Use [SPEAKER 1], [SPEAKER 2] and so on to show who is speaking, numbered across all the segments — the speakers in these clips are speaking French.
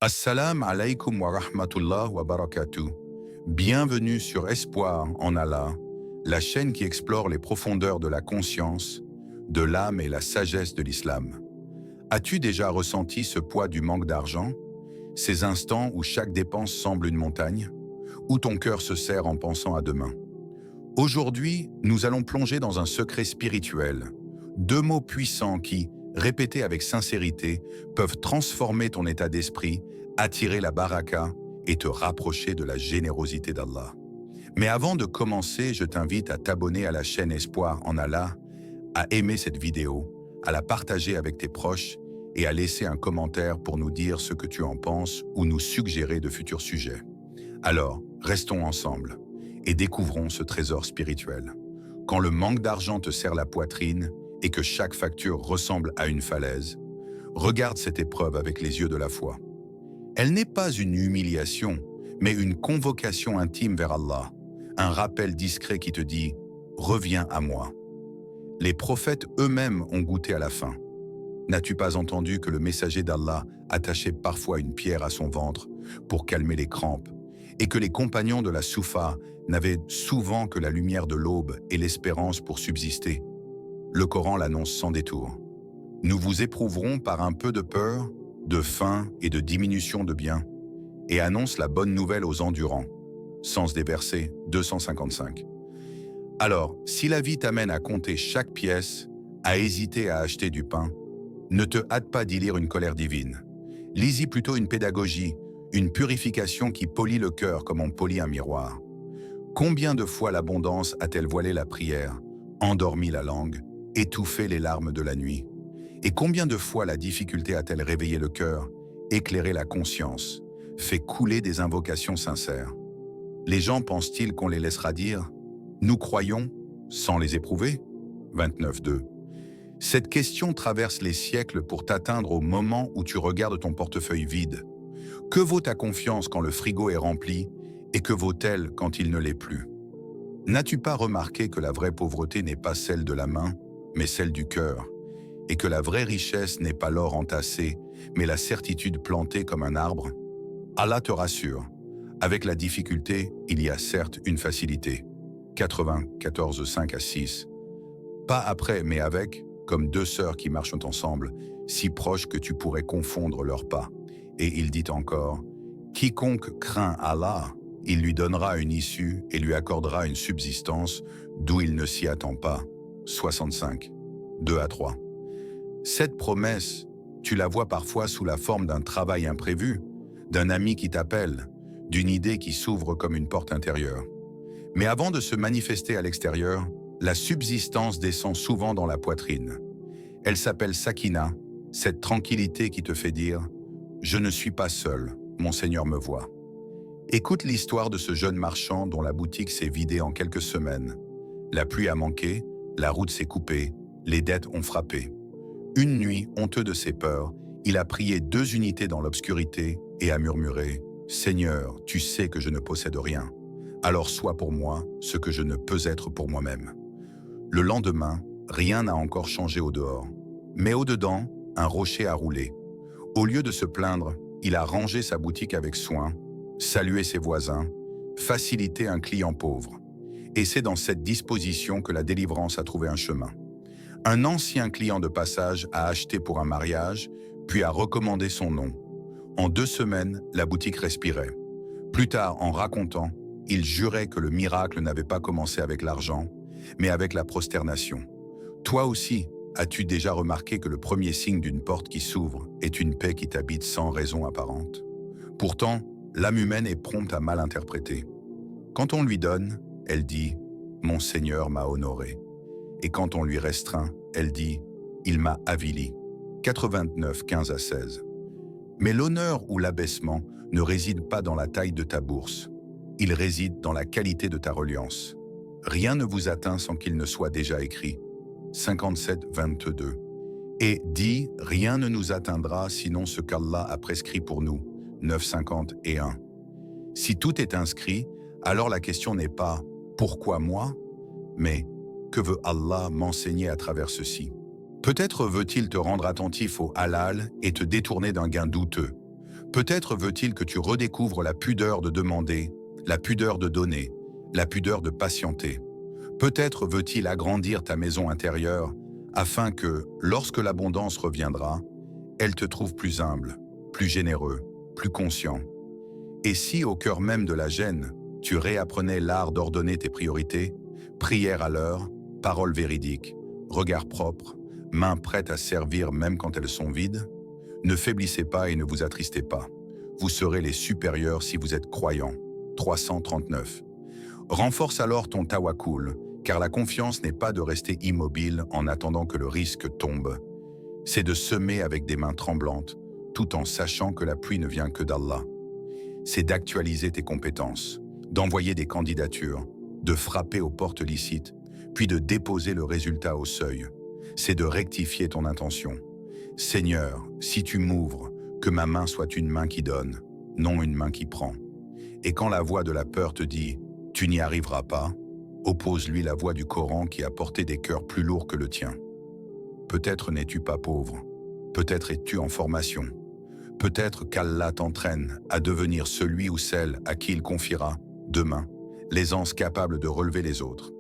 [SPEAKER 1] Assalamu alaikum wa rahmatullah wa barakatuh. Bienvenue sur Espoir en Allah, la chaîne qui explore les profondeurs de la conscience, de l'âme et la sagesse de l'islam. As-tu déjà ressenti ce poids du manque d'argent? Ces instants où chaque dépense semble une montagne? Où ton cœur se serre en pensant à demain? Aujourd'hui, nous allons plonger dans un secret spirituel. Deux mots puissants qui, répétés avec sincérité, peuvent transformer ton état d'esprit, attirer la baraka et te rapprocher de la générosité d'Allah. Mais avant de commencer, je t'invite à t'abonner à la chaîne Espoir en Allah, à aimer cette vidéo, à la partager avec tes proches et à laisser un commentaire pour nous dire ce que tu en penses ou nous suggérer de futurs sujets. Alors, restons ensemble et découvrons ce trésor spirituel. Quand le manque d'argent te serre la poitrine et que chaque facture ressemble à une falaise, regarde cette épreuve avec les yeux de la foi. Elle n'est pas une humiliation, mais une convocation intime vers Allah, un rappel discret qui te dit « Reviens à moi ». Les prophètes eux-mêmes ont goûté à la faim. N'as-tu pas entendu que le messager d'Allah attachait parfois une pierre à son ventre pour calmer les crampes et que les compagnons de la Soufa n'avaient souvent que la lumière de l'aube et l'espérance pour subsister? Le Coran l'annonce sans détour. Nous vous éprouverons par un peu de peur, de faim et de diminution de biens, et annonce la bonne nouvelle aux endurants. Sens des versets 255. Alors, si la vie t'amène à compter chaque pièce, à hésiter à acheter du pain, ne te hâte pas d'y lire une colère divine. Lis-y plutôt une pédagogie, une purification qui polit le cœur comme on polit un miroir. Combien de fois l'abondance a-t-elle voilé la prière, endormi la langue, étouffé les larmes de la nuit? Et combien de fois la difficulté a-t-elle réveillé le cœur, éclairé la conscience, fait couler des invocations sincères? Les gens pensent-ils qu'on les laissera dire « Nous croyons » sans les éprouver? 29.2. Cette question traverse les siècles pour t'atteindre au moment où tu regardes ton portefeuille vide. Que vaut ta confiance quand le frigo est rempli et que vaut-elle quand il ne l'est plus? N'as-tu pas remarqué que la vraie pauvreté n'est pas celle de la main, mais celle du cœur, et que la vraie richesse n'est pas l'or entassé, mais la certitude plantée comme un arbre? Allah te rassure, avec la difficulté, il y a certes une facilité. 94.5 à 6. Pas après, mais avec, comme deux sœurs qui marchent ensemble, si proches que tu pourrais confondre leurs pas. Et il dit encore, « Quiconque craint Allah, il lui donnera une issue et lui accordera une subsistance d'où il ne s'y attend pas. » 65. 2 à 3. Cette promesse, tu la vois parfois sous la forme d'un travail imprévu, d'un ami qui t'appelle, d'une idée qui s'ouvre comme une porte intérieure. Mais avant de se manifester à l'extérieur, la subsistance descend souvent dans la poitrine. Elle s'appelle Sakina, cette tranquillité qui te fait dire « Je ne suis pas seul, mon Seigneur me voit ». Écoute l'histoire de ce jeune marchand dont la boutique s'est vidée en quelques semaines. La pluie a manqué, la route s'est coupée, les dettes ont frappé. Une nuit, honteux de ses peurs, il a prié 2 unités dans l'obscurité et a murmuré « Seigneur, tu sais que je ne possède rien. Alors sois pour moi ce que je ne peux être pour moi-même. » Le lendemain, rien n'a encore changé au dehors. Mais au-dedans, un rocher a roulé. Au lieu de se plaindre, il a rangé sa boutique avec soin, salué ses voisins, facilité un client pauvre. Et c'est dans cette disposition que la délivrance a trouvé un chemin. Un ancien client de passage a acheté pour un mariage, puis a recommandé son nom. En 2 semaines, la boutique respirait. Plus tard, en racontant, il jurait que le miracle n'avait pas commencé avec l'argent, mais avec la prosternation. Toi aussi, as-tu déjà remarqué que le premier signe d'une porte qui s'ouvre est une paix qui t'habite sans raison apparente? Pourtant, l'âme humaine est prompte à mal interpréter. Quand on lui donne, elle dit « Mon Seigneur m'a honoré ». Et quand on lui restreint, elle dit « Il m'a avili ». 89.15 à 16. Mais l'honneur ou l'abaissement ne réside pas dans la taille de ta bourse. Il réside dans la qualité de ta reliance. Rien ne vous atteint sans qu'il ne soit déjà écrit. 57.22. Et dit, rien ne nous atteindra sinon ce qu'Allah a prescrit pour nous. 9.50 et 1. Si tout est inscrit, alors la question n'est pas « Pourquoi moi ?», mais « Que veut Allah m'enseigner à travers ceci ?» Peut-être veut-il te rendre attentif au halal et te détourner d'un gain douteux. Peut-être veut-il que tu redécouvres la pudeur de demander, la pudeur de donner, la pudeur de patienter. Peut-être veut-il agrandir ta maison intérieure afin que, lorsque l'abondance reviendra, elle te trouve plus humble, plus généreux, plus conscient. Et si, au cœur même de la gêne, tu réapprenais l'art d'ordonner tes priorités, prière à l'heure, paroles véridiques, regard propre, mains prêtes à servir même quand elles sont vides, ne faiblissez pas et ne vous attristez pas. Vous serez les supérieurs si vous êtes croyants. 339. Renforce alors ton tawakkul, car la confiance n'est pas de rester immobile en attendant que le risque tombe. C'est de semer avec des mains tremblantes, tout en sachant que la pluie ne vient que d'Allah. C'est d'actualiser tes compétences, d'envoyer des candidatures, de frapper aux portes licites, puis de déposer le résultat au seuil. C'est de rectifier ton intention. Seigneur, si tu m'ouvres, que ma main soit une main qui donne, non une main qui prend. Et quand la voix de la peur te dit « tu n'y arriveras pas », oppose-lui la voix du Coran qui a porté des cœurs plus lourds que le tien. Peut-être n'es-tu pas pauvre, peut-être es-tu en formation, peut-être qu'Allah t'entraîne à devenir celui ou celle à qui il confiera, demain, l'aisance capable de relever les autres.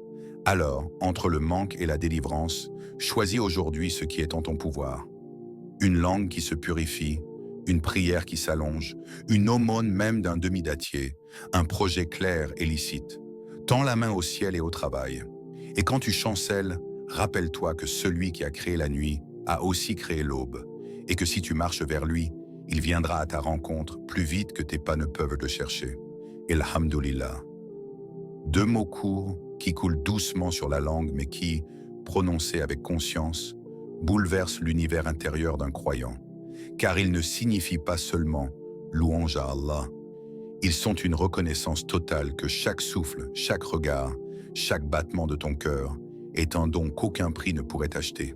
[SPEAKER 1] Alors, entre le manque et la délivrance, choisis aujourd'hui ce qui est en ton pouvoir. Une langue qui se purifie, une prière qui s'allonge, une aumône même d'un demi-dattier, un projet clair et licite. Tends la main au ciel et au travail. Et quand tu chancelles, rappelle-toi que celui qui a créé la nuit a aussi créé l'aube, et que si tu marches vers lui, il viendra à ta rencontre plus vite que tes pas ne peuvent le chercher. Elhamdulillah. Deux mots courts qui coulent doucement sur la langue mais qui, prononcés avec conscience, bouleversent l'univers intérieur d'un croyant. Car ils ne signifient pas seulement « louange à Allah », ils sont une reconnaissance totale que chaque souffle, chaque regard, chaque battement de ton cœur est un don qu'aucun prix ne pourrait acheter.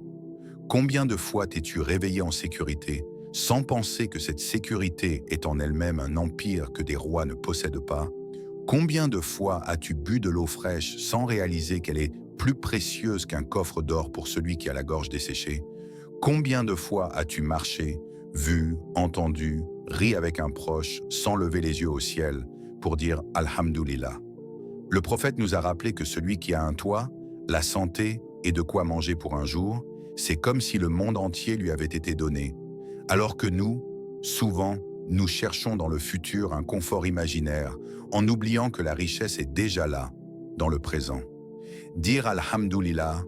[SPEAKER 1] Combien de fois t'es-tu réveillé en sécurité sans penser que cette sécurité est en elle-même un empire que des rois ne possèdent pas? Combien de fois as-tu bu de l'eau fraîche sans réaliser qu'elle est plus précieuse qu'un coffre d'or pour celui qui a la gorge desséchée? Combien de fois as-tu marché, vu, entendu, ri avec un proche sans lever les yeux au ciel pour dire « Alhamdulillah ». Le prophète nous a rappelé que celui qui a un toit, la santé et de quoi manger pour un jour, c'est comme si le monde entier lui avait été donné. Alors que nous, souvent, nous cherchons dans le futur un confort imaginaire en oubliant que la richesse est déjà là, dans le présent. Dire Alhamdulillah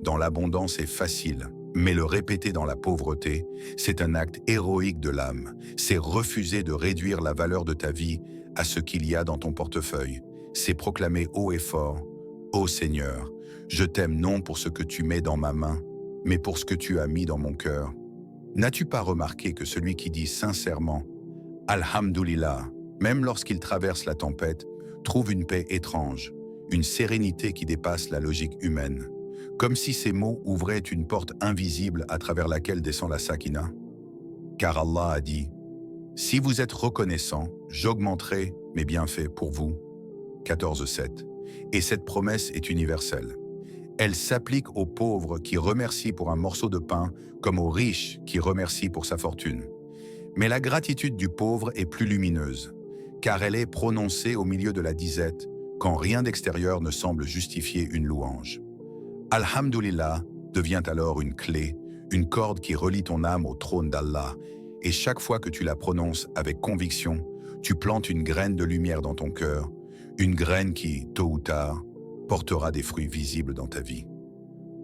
[SPEAKER 1] dans l'abondance est facile, mais le répéter dans la pauvreté, c'est un acte héroïque de l'âme. C'est refuser de réduire la valeur de ta vie à ce qu'il y a dans ton portefeuille. C'est proclamer haut et fort « Ô Seigneur, je t'aime non pour ce que tu mets dans ma main, mais pour ce que tu as mis dans mon cœur. » N'as-tu pas remarqué que celui qui dit sincèrement « Alhamdulillah », même lorsqu'il traverse la tempête, trouve une paix étrange, une sérénité qui dépasse la logique humaine, comme si ces mots ouvraient une porte invisible à travers laquelle descend la sakina? Car Allah a dit « Si vous êtes reconnaissant, j'augmenterai mes bienfaits pour vous. » 14,7. Et cette promesse est universelle. Elle s'applique aux pauvres qui remercient pour un morceau de pain comme aux riches qui remercient pour sa fortune. Mais la gratitude du pauvre est plus lumineuse, car elle est prononcée au milieu de la disette quand rien d'extérieur ne semble justifier une louange. Alhamdulillah devient alors une clé, une corde qui relie ton âme au trône d'Allah, et chaque fois que tu la prononces avec conviction, tu plantes une graine de lumière dans ton cœur, une graine qui, tôt ou tard, portera des fruits visibles dans ta vie.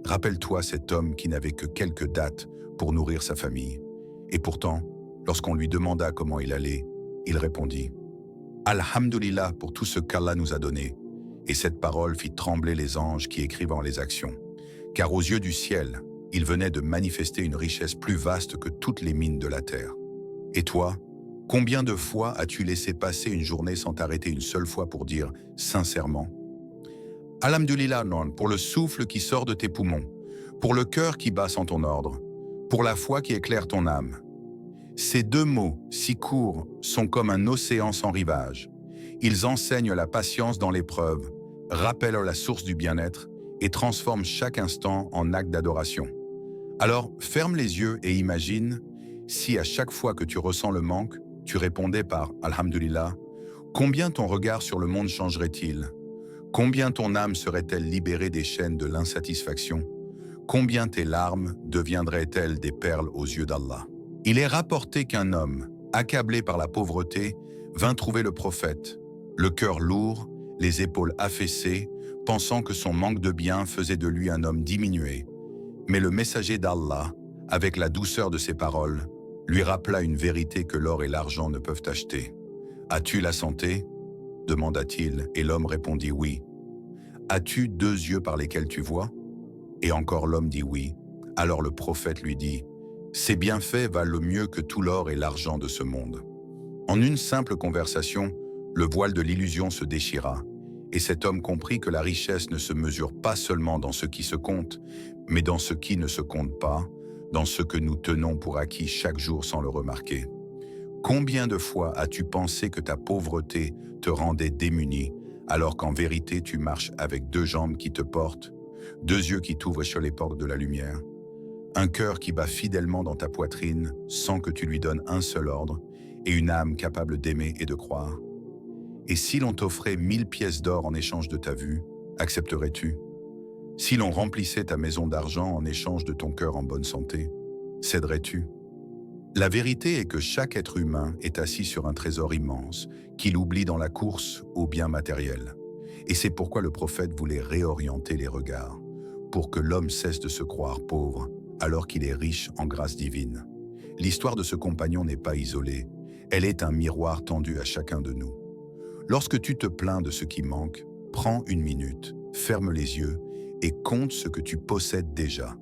[SPEAKER 1] Rappelle-toi cet homme qui n'avait que quelques dattes pour nourrir sa famille. Et pourtant, lorsqu'on lui demanda comment il allait, il répondit « Alhamdulillah pour tout ce qu'Allah nous a donné ». Et cette parole fit trembler les anges qui écrivent en les actions. Car aux yeux du ciel, il venait de manifester une richesse plus vaste que toutes les mines de la terre. Et toi, combien de fois as-tu laissé passer une journée sans t'arrêter une seule fois pour dire sincèrement « Alhamdulillah non, pour le souffle qui sort de tes poumons, pour le cœur qui bat sans ton ordre, pour la foi qui éclaire ton âme. » Ces deux mots, si courts, sont comme un océan sans rivage. Ils enseignent la patience dans l'épreuve, rappellent la source du bien-être et transforment chaque instant en acte d'adoration. Alors, ferme les yeux et imagine si à chaque fois que tu ressens le manque, tu répondais par « Alhamdulillah », combien ton regard sur le monde changerait-il? Combien ton âme serait-elle libérée des chaînes de l'insatisfaction? Combien tes larmes deviendraient-elles des perles aux yeux d'Allah? Il est rapporté qu'un homme, accablé par la pauvreté, vint trouver le prophète, le cœur lourd, les épaules affaissées, pensant que son manque de bien faisait de lui un homme diminué. Mais le messager d'Allah, avec la douceur de ses paroles, lui rappela une vérité que l'or et l'argent ne peuvent acheter. « As-tu la santé ?» demanda-t-il, et l'homme répondit « Oui. »« As-tu 2 yeux par lesquels tu vois ?» Et encore l'homme dit « Oui. » Alors le prophète lui dit « Ces bienfaits valent mieux que tout l'or et l'argent de ce monde. » En une simple conversation, le voile de l'illusion se déchira, et cet homme comprit que la richesse ne se mesure pas seulement dans ce qui se compte, mais dans ce qui ne se compte pas, dans ce que nous tenons pour acquis chaque jour sans le remarquer. Combien de fois as-tu pensé que ta pauvreté te rendait démuni, alors qu'en vérité tu marches avec 2 jambes qui te portent, 2 yeux qui t'ouvrent sur les portes de la lumière, un cœur qui bat fidèlement dans ta poitrine sans que tu lui donnes un seul ordre, et une âme capable d'aimer et de croire? Et si l'on t'offrait 1000 pièces d'or en échange de ta vue, accepterais-tu? Si l'on remplissait ta maison d'argent en échange de ton cœur en bonne santé, céderais-tu? La vérité est que chaque être humain est assis sur un trésor immense, qu'il oublie dans la course aux biens matériels. Et c'est pourquoi le prophète voulait réorienter les regards, pour que l'homme cesse de se croire pauvre, alors qu'il est riche en grâce divine. L'histoire de ce compagnon n'est pas isolée, elle est un miroir tendu à chacun de nous. Lorsque tu te plains de ce qui manque, prends une minute, ferme les yeux et compte ce que tu possèdes déjà.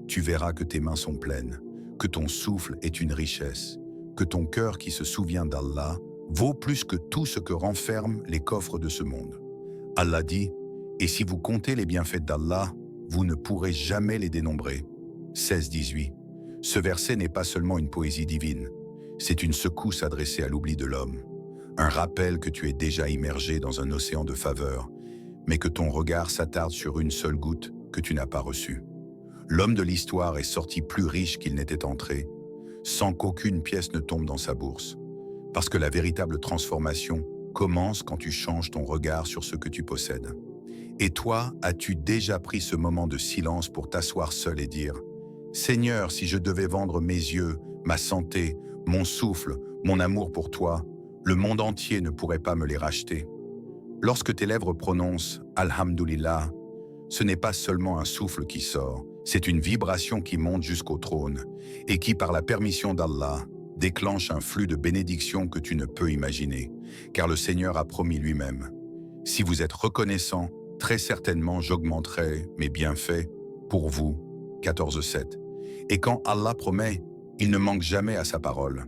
[SPEAKER 1] Tu verras que tes mains sont pleines, que ton souffle est une richesse, que ton cœur qui se souvient d'Allah vaut plus que tout ce que renferment les coffres de ce monde. Allah dit, « Et si vous comptez les bienfaits d'Allah, vous ne pourrez jamais les dénombrer. » 16-18. Ce verset n'est pas seulement une poésie divine, c'est une secousse adressée à l'oubli de l'homme. Un rappel que tu es déjà immergé dans un océan de faveur, mais que ton regard s'attarde sur une seule goutte que tu n'as pas reçue. L'homme de l'histoire est sorti plus riche qu'il n'était entré, sans qu'aucune pièce ne tombe dans sa bourse. Parce que la véritable transformation commence quand tu changes ton regard sur ce que tu possèdes. Et toi, as-tu déjà pris ce moment de silence pour t'asseoir seul et dire « Seigneur, si je devais vendre mes yeux, ma santé, mon souffle, mon amour pour toi, le monde entier ne pourrait pas me les racheter. » Lorsque tes lèvres prononcent « Alhamdulillah », ce n'est pas seulement un souffle qui sort, c'est une vibration qui monte jusqu'au trône et qui, par la permission d'Allah, déclenche un flux de bénédictions que tu ne peux imaginer, car le Seigneur a promis lui-même. Si vous êtes reconnaissant, très certainement j'augmenterai mes bienfaits pour vous. 14-7. Et quand Allah promet, il ne manque jamais à sa parole.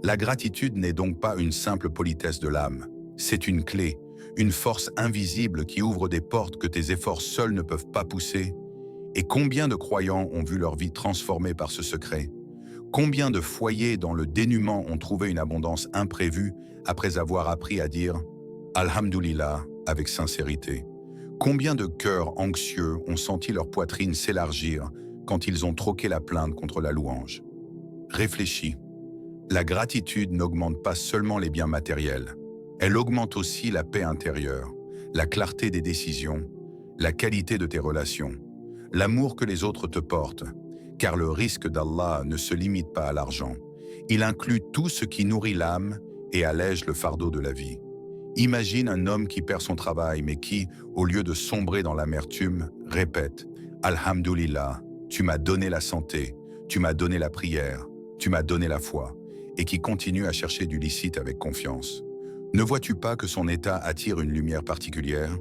[SPEAKER 1] La gratitude n'est donc pas une simple politesse de l'âme, c'est une clé, une force invisible qui ouvre des portes que tes efforts seuls ne peuvent pas pousser. Et combien de croyants ont vu leur vie transformée par ce secret? Combien de foyers dans le dénuement ont trouvé une abondance imprévue après avoir appris à dire « Alhamdulillah » avec sincérité? Combien de cœurs anxieux ont senti leur poitrine s'élargir quand ils ont troqué la plainte contre la louange? Réfléchis. La gratitude n'augmente pas seulement les biens matériels. Elle augmente aussi la paix intérieure, la clarté des décisions, la qualité de tes relations, l'amour que les autres te portent, car le risque d'Allah ne se limite pas à l'argent. Il inclut tout ce qui nourrit l'âme et allège le fardeau de la vie. Imagine un homme qui perd son travail, mais qui, au lieu de sombrer dans l'amertume, répète « Alhamdulillah, tu m'as donné la santé, tu m'as donné la prière, tu m'as donné la foi », et qui continue à chercher du licite avec confiance. Ne vois-tu pas que son état attire une lumière particulière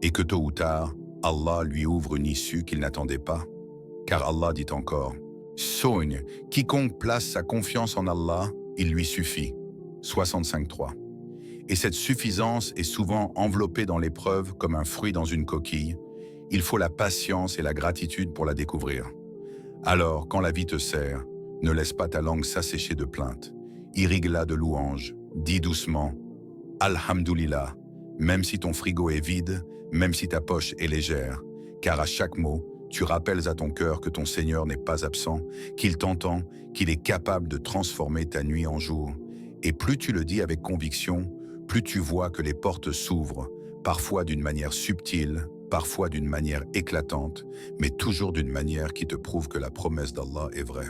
[SPEAKER 1] et que tôt ou tard, Allah lui ouvre une issue qu'il n'attendait pas? Car Allah dit encore « Soigne, quiconque place sa confiance en Allah, il lui suffit. » 65.3. Et cette suffisance est souvent enveloppée dans l'épreuve comme un fruit dans une coquille. Il faut la patience et la gratitude pour la découvrir. Alors, quand la vie te serre, ne laisse pas ta langue s'assécher de plaintes. Irrigue-la de louanges. Dis doucement « Alhamdulillah », même si ton frigo est vide, même si ta poche est légère, car à chaque mot, tu rappelles à ton cœur que ton Seigneur n'est pas absent, qu'il t'entend, qu'il est capable de transformer ta nuit en jour, Et plus tu le dis avec conviction, plus tu vois que les portes s'ouvrent, parfois d'une manière subtile, parfois d'une manière éclatante, mais toujours d'une manière qui te prouve que la promesse d'Allah est vraie.